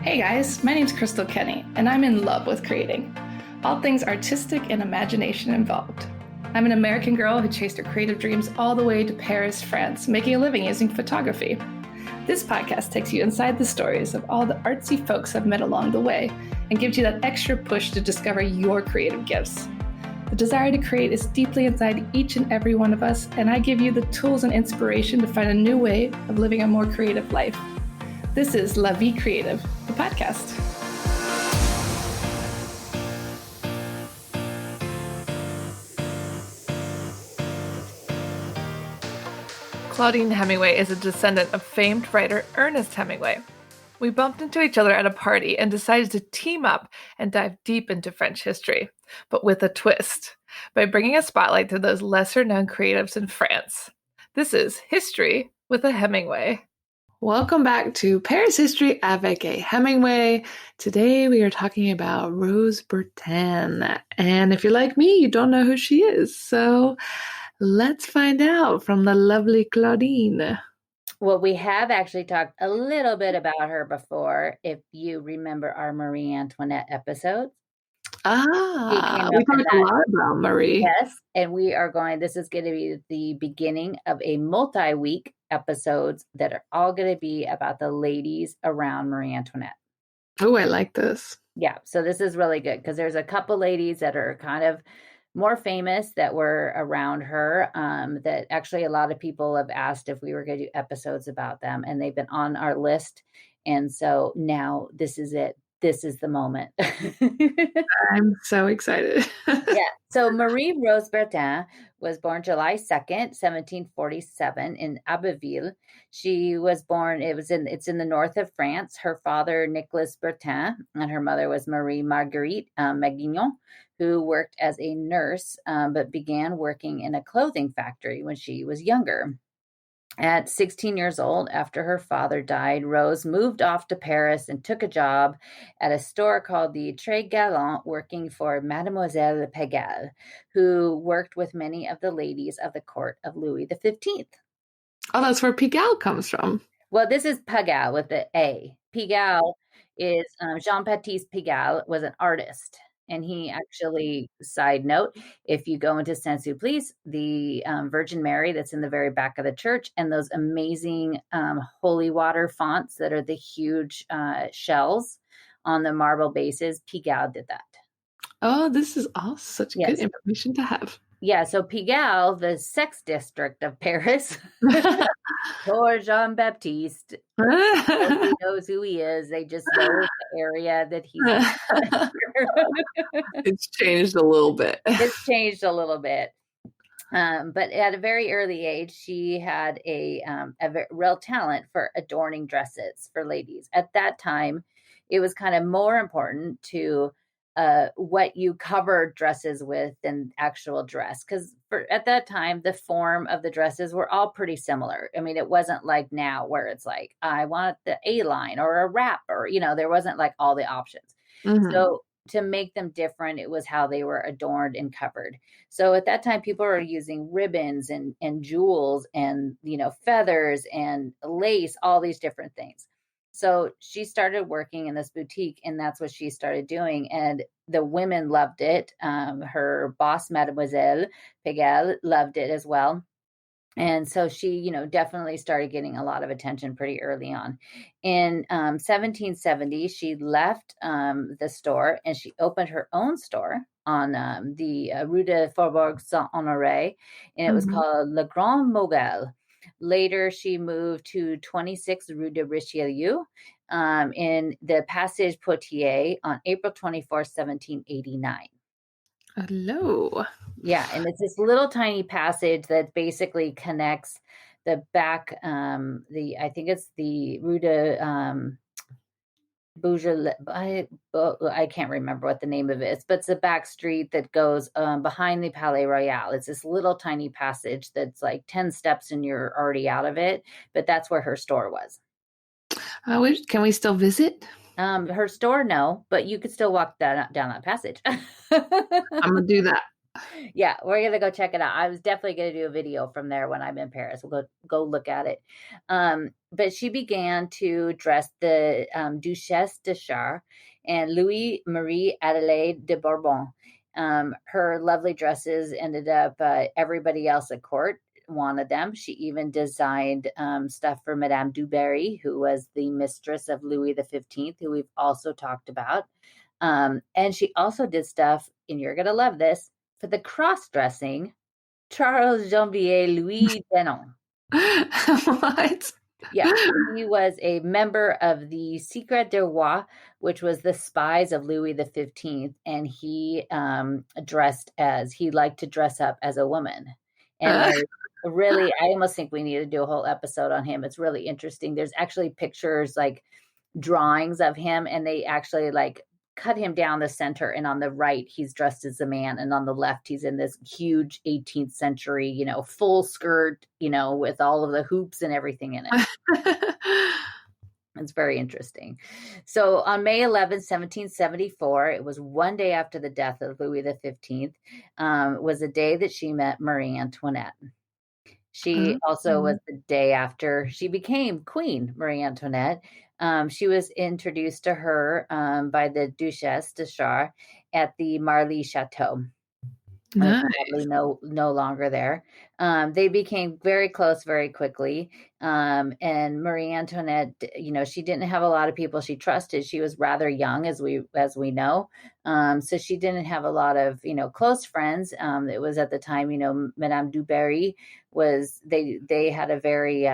Hey guys, my name's Crystal Kenny, and I'm in love with creating. All things artistic and imagination involved. I'm an American girl who chased her creative dreams all the way to Paris, France, making a living using photography. This podcast takes you inside the stories of all the artsy folks I've met along the way and gives you that extra push to discover your creative gifts. The desire to create is deeply inside each and every one of us, and I give you the tools and inspiration to find a new way of living a more creative life. This is La Vie Creative, the podcast. Claudine Hemingway is a descendant of famed writer Ernest Hemingway. We bumped into each other at a party and decided to team up and dive deep into French history, but with a twist, by bringing a spotlight to those lesser-known creatives in France. This is History with a Hemingway. Welcome back to Paris History Avec a Hemingway. Today we are talking about Rose Bertin. And if you're like me, you don't know who she is. So let's find out from the lovely Claudine. Well, we have actually talked a little bit about her before, if you remember our Marie Antoinette episodes. We talked a lot about Marie. Yes, and this is going to be the beginning of a multi-week episodes that are all going to be about the ladies around Marie Antoinette. Oh, I like this. Yeah, so this is really good because there's a couple ladies that are kind of more famous that were around her, that actually a lot of people have asked if we were going to do episodes about them, and they've been on our list. And so now this is it. This is the moment. I'm so excited. Yeah. So Marie Rose Bertin was born July 2nd, 1747 in Abbeville. She was born, it's in the north of France. Her father, Nicolas Bertin, and her mother was Marie Marguerite Maguignon, who worked as a nurse, but began working in a clothing factory when she was younger. At 16 years old, after her father died, Rose moved off to Paris and took a job at a store called the Trait Galant, working for Mademoiselle Pagalle, who worked with many of the ladies of the court of Louis XV. Oh, that's where Pigalle comes from. Well, this is Pagalle with the A. Pigalle is Jean-Baptiste Pigalle was an artist. And he actually, side note, if you go into Saint-Sulpice, the Virgin Mary that's in the very back of the church, and those amazing holy water fonts that are the huge shells on the marble bases, Pigalle did that. Oh, this is all such good information to have. Yeah, so Pigalle, the sex district of Paris, poor Jean-Baptiste, nobody knows who he is. They just know the area that he's It's changed a little bit. It's changed a little bit. But at a very early age, she had a real talent for adorning dresses for ladies. At that time, it was kind of more important to what you covered dresses with than actual dress. Because at that time, the form of the dresses were all pretty similar. I mean, it wasn't like now where it's like, I want the A-line or a wrap, or, there wasn't like all the options. Mm-hmm. So to make them different, it was how they were adorned and covered. So at that time, people were using ribbons and jewels and, feathers and lace, all these different things. So she started working in this boutique, and that's what she started doing. And the women loved it. Her boss, Mademoiselle Pagalle, loved it as well. And so she, definitely started getting a lot of attention pretty early on. In 1770, she left the store and she opened her own store on the Rue de Faubourg Saint-Honoré, and it was called Le Grand Mogul. Later, she moved to 26 Rue de Richelieu in the Passage Potier on April 24, 1789. Hello. Yeah, and it's this little tiny passage that basically connects the back, I think it's the Rue de Beaujolais. I can't remember what the name of it is, but it's the back street that goes behind the Palais Royal. It's this little tiny passage that's like 10 steps and you're already out of it, but that's where her store was. Can we still visit? Her store, no, but you could still walk down that passage. I'm going to do that. Yeah, we're gonna go check it out. I was definitely gonna do a video from there when I'm in Paris. We'll go look at it. But she began to dress the Duchess de Chartres and Louis Marie Adelaide de Bourbon. Her lovely dresses ended up everybody else at court wanted them. She even designed stuff for Madame du Barry, who was the mistress of Louis XV, who we've also talked about. And she also did stuff, and you're gonna love this, for the cross-dressing Charles Janvier Louis Denon. What? Yeah, he was a member of the Secret des Rois, which was the spies of Louis XV, and he liked to dress up as a woman. And really, I almost think we need to do a whole episode on him. It's really interesting. There's actually pictures, like drawings of him, and they actually like cut him down the center, and on the right he's dressed as a man, and on the left he's in this huge 18th century, full skirt, with all of the hoops and everything in it. It's very interesting. So on May 11, 1774, it was one day after the death of Louis XV, was the day that she met Marie Antoinette. She also was the day after she became Queen Marie Antoinette. She was introduced to her by the Duchess de Chartres at the Marly Chateau. Nice. No longer there. They became very close very quickly. And Marie Antoinette, she didn't have a lot of people she trusted. She was rather young, as we know. So she didn't have a lot of, close friends. It was at the time, Madame du Barry they had a very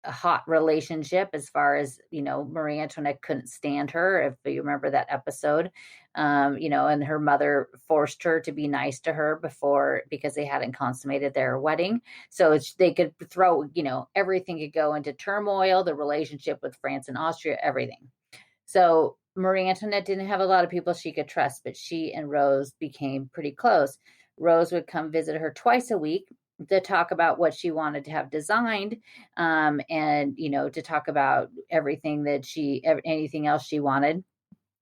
hot relationship, as far as, Marie Antoinette couldn't stand her, if you remember that episode. And her mother forced her to be nice to her because they hadn't consummated their wedding. So they could throw, everything could go into turmoil, the relationship with France and Austria, everything. So Marie Antoinette didn't have a lot of people she could trust, but she and Rose became pretty close. Rose would come visit her twice a week to talk about what she wanted to have designed, and, to talk about anything else she wanted.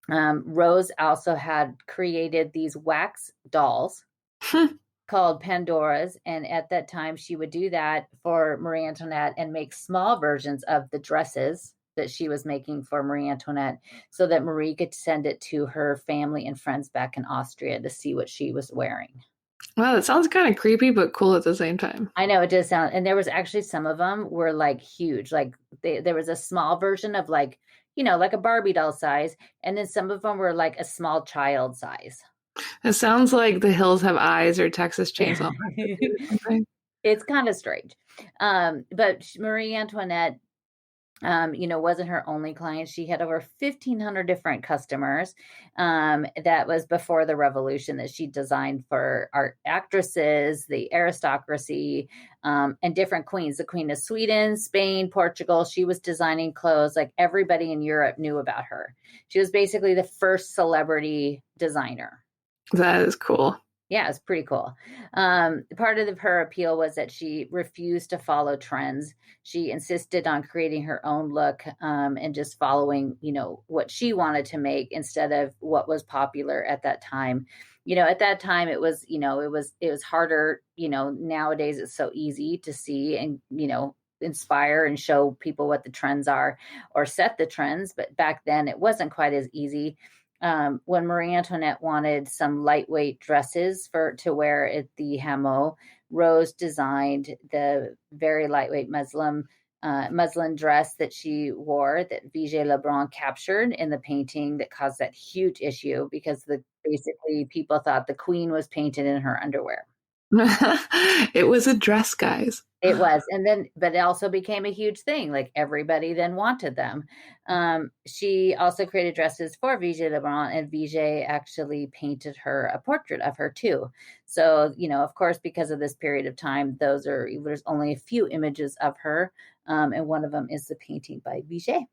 Rose also had created these wax dolls called Pandoras. And at that time, she would do that for Marie Antoinette and make small versions of the dresses that she was making for Marie Antoinette, so that Marie could send it to her family and friends back in Austria to see what she was wearing. Wow, that sounds kind of creepy, but cool at the same time. I know, it does sound, and there was actually some of them were like huge. Like there was a small version of like a Barbie doll size, and then some of them were like a small child size. It sounds like The Hills Have Eyes or Texas Chainsaw. It's kind of strange. But Marie Antoinette, wasn't her only client. She had over 1,500 different customers. That was before the revolution, that she designed for art actresses, the aristocracy, and different queens. The Queen of Sweden, Spain, Portugal. She was designing clothes. Like everybody in Europe knew about her. She was basically the first celebrity designer. That is cool. Yeah, it's pretty cool. Part of her appeal was that she refused to follow trends. She insisted on creating her own look, and just following, what she wanted to make instead of what was popular at that time. At that time it was harder. Nowadays it's so easy to see and, inspire and show people what the trends are or set the trends. But back then it wasn't quite as easy. When Marie Antoinette wanted some lightweight dresses to wear at the Hameau, Rose designed the very lightweight muslin dress that she wore, that Vigée Lebrun captured in the painting, that caused that huge issue because basically people thought the queen was painted in her underwear. It was a dress, guys. It was. But it also became a huge thing. Like everybody then wanted them. She also created dresses for Vigée Lebrun, and Vigée actually painted a portrait of her too. So, of course, because of this period of time, there's only a few images of her. And one of them is the painting by Vigée.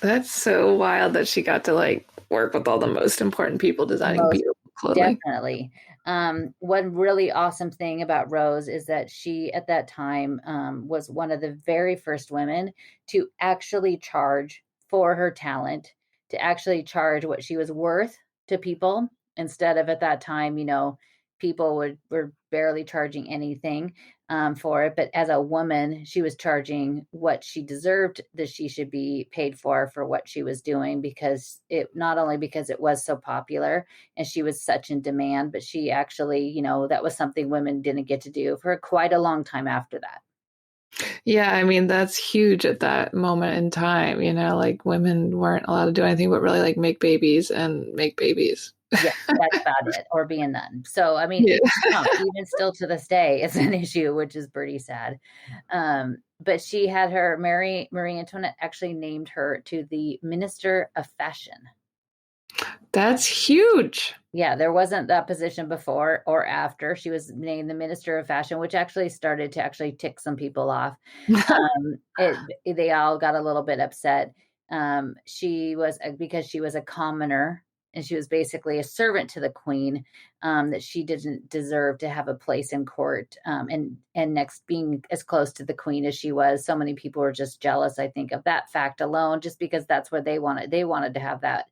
That's so wild that she got to work with all the most important people designing beautiful clothing. Definitely. One really awesome thing about Rose is that she, at that time, was one of the very first women to actually charge for her talent, to actually charge what she was worth to people, instead of at that time, people were barely charging anything for it. But as a woman, she was charging what she deserved that she should be paid for what she was doing, because it not only because it was so popular and she was such in demand, but she actually, you know, that was something women didn't get to do for quite a long time after that. Yeah, I mean, that's huge at that moment in time, you know, like women weren't allowed to do anything but really like make babies and make babies. Yeah, that's about it, or be a nun. So, I mean, Yeah. even still to this day, it's an issue, which is pretty sad. But she had her, Marie Antoinette actually named her to the Minister of Fashion. That's huge. Yeah, there wasn't that position before or after. She was named the Minister of Fashion, which actually started to actually tick some people off. They all got a little bit upset. She was because she was a commoner and she was basically a servant to the queen, that she didn't deserve to have a place in court. And next, being as close to the queen as she was, so many people were just jealous, I think, of that fact alone, just because that's where they wanted. They wanted to have that,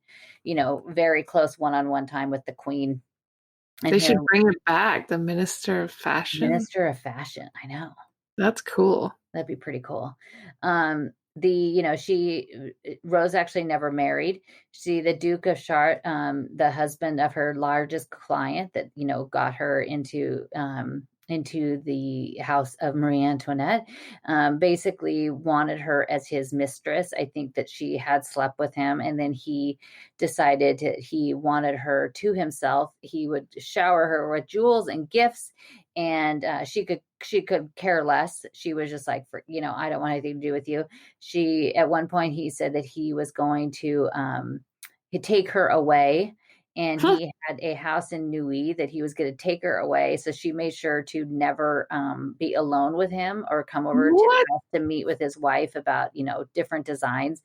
you know, very close one-on-one time with the queen. And They should bring it back, the Minister of Fashion. Minister of Fashion. I know. That's cool. That'd be pretty cool. Rose actually never married. The Duke of Chartres, the husband of her largest client that, you know, got her into the house of Marie Antoinette, basically wanted her as his mistress. I think that she had slept with him, and then he decided he wanted her to himself. He would shower her with jewels and gifts, and she could care less. She was just like, you know, I don't want anything to do with you. At one point, he said that he was going to take her away. And he had a house in Neuilly that he was going to take her away. So she made sure to never be alone with him or come over to the house to meet with his wife about, you know, different designs,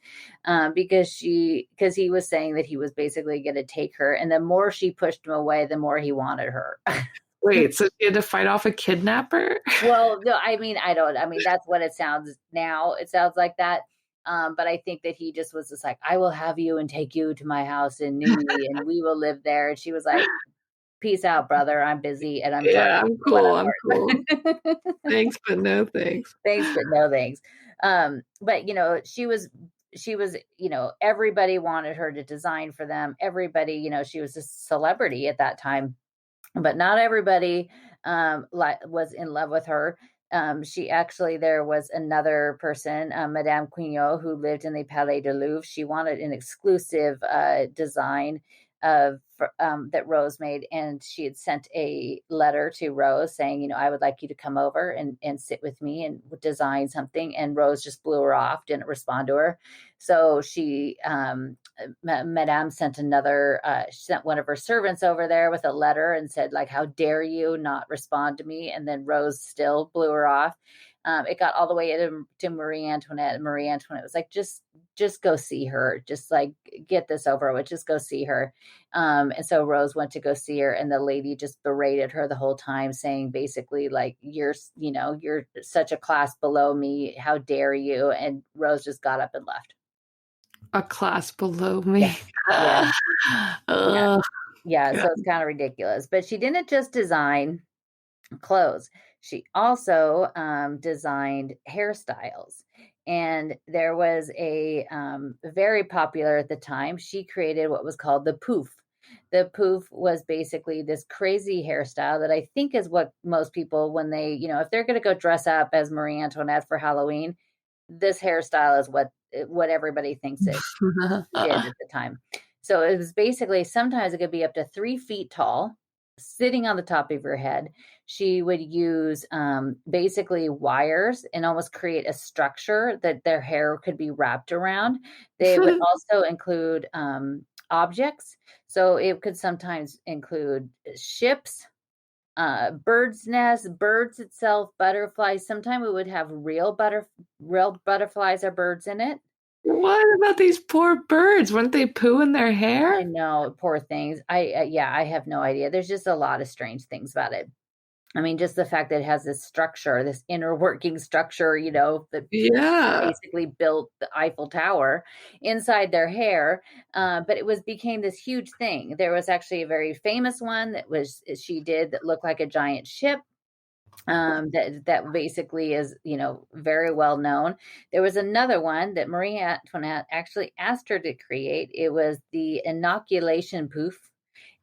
because he was saying that he was basically going to take her. And the more she pushed him away, the more he wanted her. Wait, so she had to fight off a kidnapper? Well, no, I mean, that's what it sounds now. It sounds like that. But I think that he just was just like, I will have you and take you to my house in Neuilly and we will live there. And she was like, peace out, brother. I'm busy and I'm Yeah, drunk. I'm cool. I'm cool. Thanks, but no thanks. Thanks, but no thanks. But you know, she was, you know, everybody wanted her to design for them. Everybody, you know, she was a celebrity at that time, but not everybody was in love with her. There was another person, Madame Quignot, who lived in the Palais de Louvre. She wanted an exclusive design that Rose made, and she had sent a letter to Rose saying, you know, I would like you to come over and sit with me and design something. And Rose just blew her off, didn't respond to her. So Madame sent one of her servants over there with a letter and said, like, how dare you not respond to me? And then Rose still blew her off. It got all the way to Marie Antoinette, and Marie Antoinette was like, just go see her. Just like, get this over with. Just go see her. And so Rose went to go see her, and the lady just berated her the whole time, saying basically like, you're such a class below me. How dare you? And Rose just got up and left. A class below me. Yeah. So it's kind of ridiculous. But she didn't just design clothes. She also designed hairstyles. And there was a very popular at the time. She created what was called the poof. The poof was basically this crazy hairstyle that I think is what most people, when they, you know, if they're going to go dress up as Marie Antoinette for Halloween, this hairstyle is what everybody thinks it did at the time. So it was basically, sometimes it could be up to 3 feet tall, sitting on the top of your head. She would use basically wires and almost create a structure that their hair could be wrapped around. They would also include objects. So it could sometimes include ships, birds' nests, birds itself, butterflies. Sometimes it would have real butterflies or birds in it. What about these poor birds? Wouldn't they poo in their hair? I know, poor things. I have no idea. There's just a lot of strange things about it. I mean, just the fact that it has this structure, this inner working structure, that Yeah. basically built the Eiffel Tower inside their hair. But it became this huge thing. There was actually a very famous one she did that looked like a giant ship. That basically is, very well known. There was another one that Marie Antoinette actually asked her to create. It was the inoculation poof.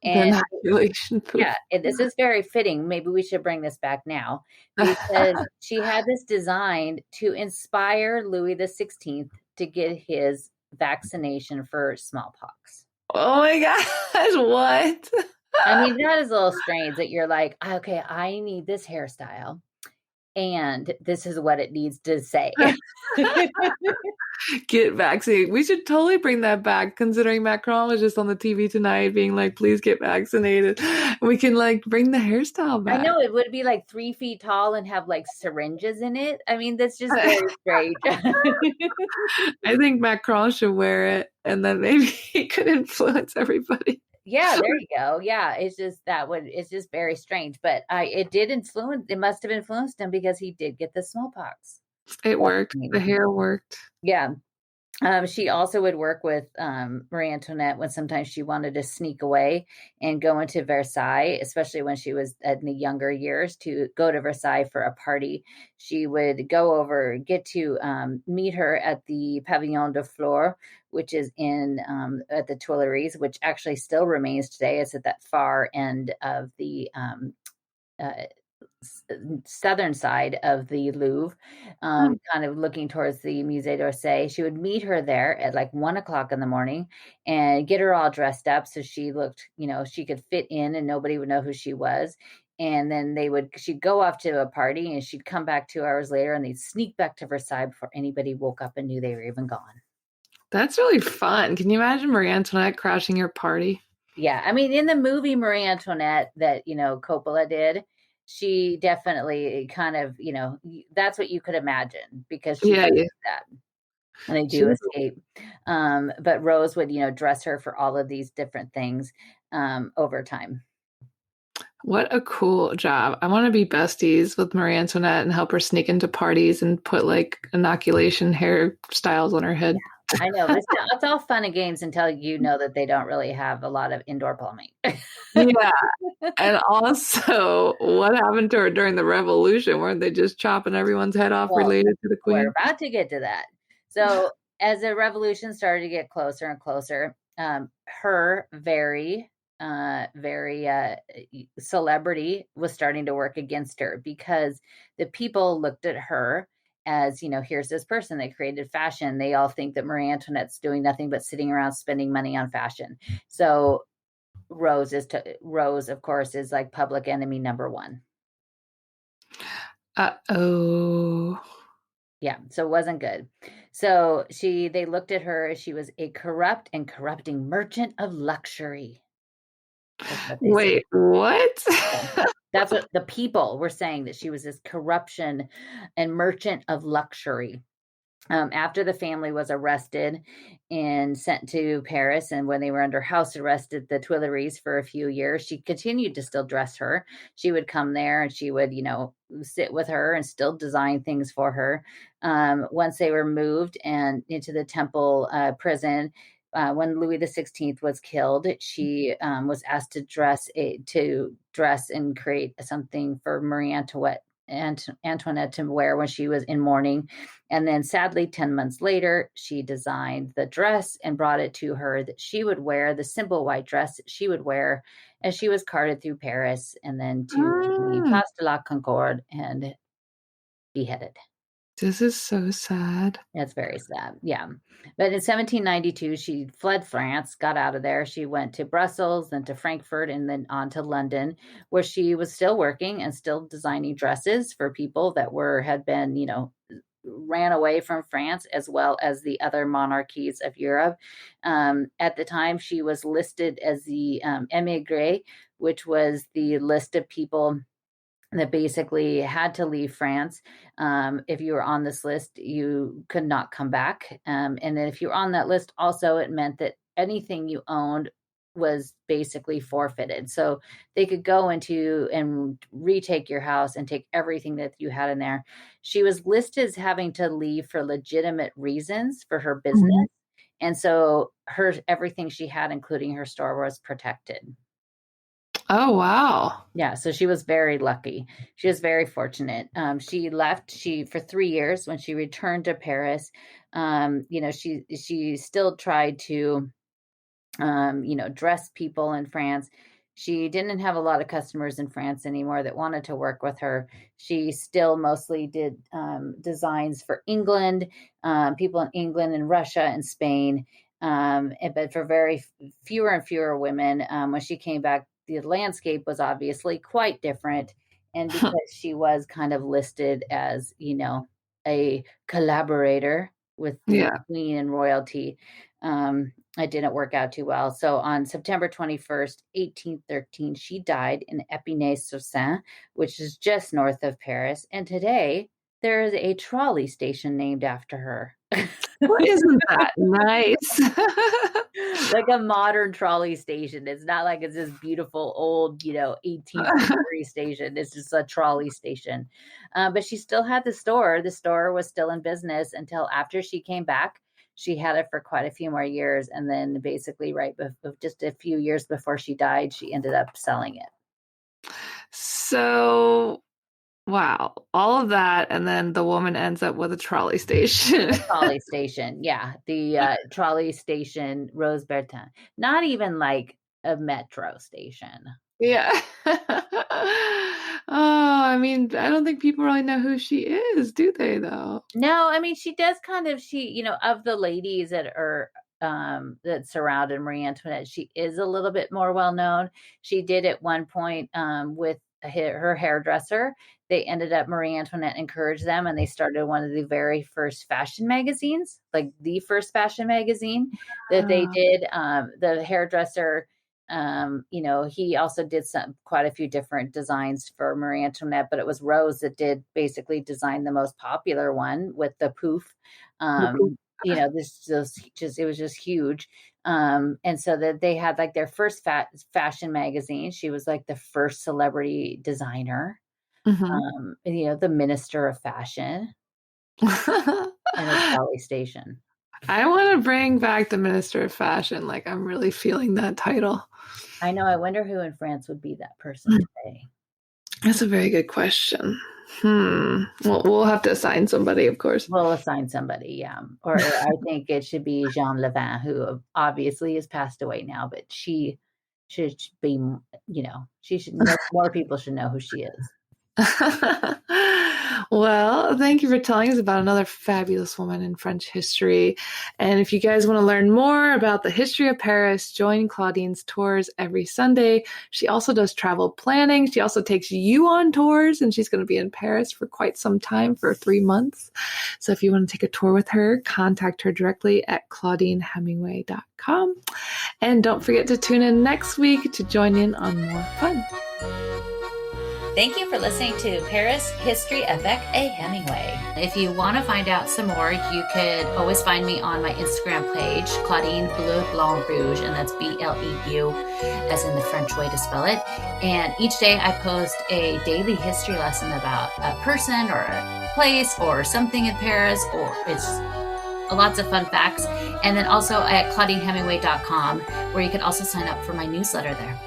The And inoculation poof. yeah, this is very fitting. Maybe we should bring this back now, because she had this designed to inspire Louis the 16th to get his vaccination for smallpox. Oh my gosh, what? I mean, that is a little strange that you're like, okay, I need this hairstyle, and this is what it needs to say. Get vaccinated. We should totally bring that back, considering Macron was just on the TV tonight being like, please get vaccinated. We can like bring the hairstyle back. I know it would be like 3 feet tall and have like syringes in it. I mean, that's just very strange. I think Macron should wear it, and then maybe he could influence everybody. Yeah, there you go. Yeah, it's just very strange. But it must have influenced him, because he did get the smallpox. It worked. The hair worked. Yeah. She also would work with Marie Antoinette when sometimes she wanted to sneak away and go into Versailles, especially when she was in the younger years, to go to Versailles for a party. She would get to meet her at the Pavillon de Flore, which is at the Tuileries, which actually still remains today. It's at that far end of the southern side of the Louvre, kind of looking towards the Musée d'Orsay. She would meet her there at like 1 o'clock in the morning and get her all dressed up so she looked, she could fit in and nobody would know who she was. And then she'd go off to a party and she'd come back 2 hours later, and they'd sneak back to Versailles before anybody woke up and knew they were even gone. That's really fun. Can you imagine Marie Antoinette crashing your party? Yeah. I mean, in the movie Marie Antoinette that, Coppola did, she definitely kind of, that's what you could imagine, because she does that. And they do escape. But Rose would, dress her for all of these different things over time. What a cool job. I want to be besties with Marie Antoinette and help her sneak into parties and put like inoculation hairstyles on her head. Yeah. I know. It's all fun and games until you know that they don't really have a lot of indoor plumbing. Yeah. And also, what happened to her during the revolution? Weren't they just chopping everyone's head off related to the queen? We're about to get to that. So as the revolution started to get closer and closer, her very celebrity was starting to work against her, because the people looked at her as, here's this person that created fashion. They all think that Marie Antoinette's doing nothing but sitting around spending money on fashion. So Rose, of course, is like public enemy number one. Uh-oh. Yeah, so it wasn't good. So they looked at her as she was a corrupt and corrupting merchant of luxury. Wait, what? That's what the people were saying, that she was this corruption and merchant of luxury. After the family was arrested and sent to Paris, and when they were under house arrest at the Tuileries for a few years, she continued to still dress her. She would come there and she would, sit with her and still design things for her. Once they were moved and into the Temple prison, when Louis the 16th was killed, she was asked to dress and create something for Marie Antoinette to wear when she was in mourning. And then sadly, 10 months later, she designed the dress and brought it to her that she would wear, the simple white dress that she would wear as she was carted through Paris and then to the Place de la Concorde and beheaded. This is so sad. That's very sad. Yeah. But in 1792, she fled France, got out of there. She went to Brussels, then to Frankfurt, and then on to London, where she was still working and still designing dresses for people that had been, ran away from France, as well as the other monarchies of Europe. At the time, she was listed as the émigré, which was the list of people that basically had to leave France. If you were on this list, you could not come back. And then if you were on that list, also, it meant that anything you owned was basically forfeited. So they could go into and retake your house and take everything that you had in there. She was listed as having to leave for legitimate reasons for her business. Mhm. And so everything she had, including her store, was protected. Oh, wow. Yeah, so she was very lucky. She was very fortunate. She left for 3 years. When she returned to Paris, she still tried to dress people in France. She didn't have a lot of customers in France anymore that wanted to work with her. She still mostly did designs for England, people in England and Russia and Spain. But for very fewer and fewer women, when she came back, the landscape was obviously quite different. And because she was kind of listed as, a collaborator with the Yeah. queen and royalty, it didn't work out too well. So on September 21st, 1813, she died in Épinay-sur-Seine, which is just north of Paris. And today there is a trolley station named after her. Well, isn't that nice? Like a modern trolley station. It's not like it's this beautiful old, 18th century station. It's just a trolley station. But she still had the store. The store was still in business until after she came back. She had it for quite a few more years. And then basically just a few years before she died, she ended up selling it. So, wow, all of that, and then the woman ends up with a trolley station. Trolley station, yeah, the trolley station Rose Bertin. Not even like a metro station. Yeah. Oh, I mean, I don't think people really know who she is, do they, though? No, I mean, she does kind of, of the ladies that are that surrounded Marie Antoinette, she is a little bit more well known. She did at one point with her hairdresser. They ended up, Marie Antoinette encouraged them, and they started one of the very first fashion magazines, like the first fashion magazine that they did. The hairdresser, he also did quite a few different designs for Marie Antoinette, but it was Rose that did basically design the most popular one with the poof. This it was just huge. And so that they had like their first fashion magazine. She was like the first celebrity designer, the minister of fashion, and a trolley station. I want to bring back the Minister of Fashion. Like, I'm really feeling that title. I know. I wonder who in France would be that person today. That's a very good question. Well, we'll have to assign somebody, of course. We'll assign somebody, yeah. Or I think it should be Jean Levin, who obviously has passed away now, but she should be, she should, more people should know who she is. Well, thank you for telling us about another fabulous woman in French history. And if you guys want to learn more about the history of Paris, join Claudine's tours every Sunday. She also does travel planning. She also takes you on tours, and she's going to be in Paris for quite some time, for 3 months. So if you want to take a tour with her, contact her directly at claudinehemingway.com. And don't forget to tune in next week to join in on more fun. Thank you for listening to Paris History Avec Hemingway. If you want to find out some more, you could always find me on my Instagram page, Claudine Bleu Blanc Rouge, and that's BLEU, as in the French way to spell it. And each day I post a daily history lesson about a person or a place or something in Paris, or it's lots of fun facts. And then also at claudinehemingway.com, where you can also sign up for my newsletter there.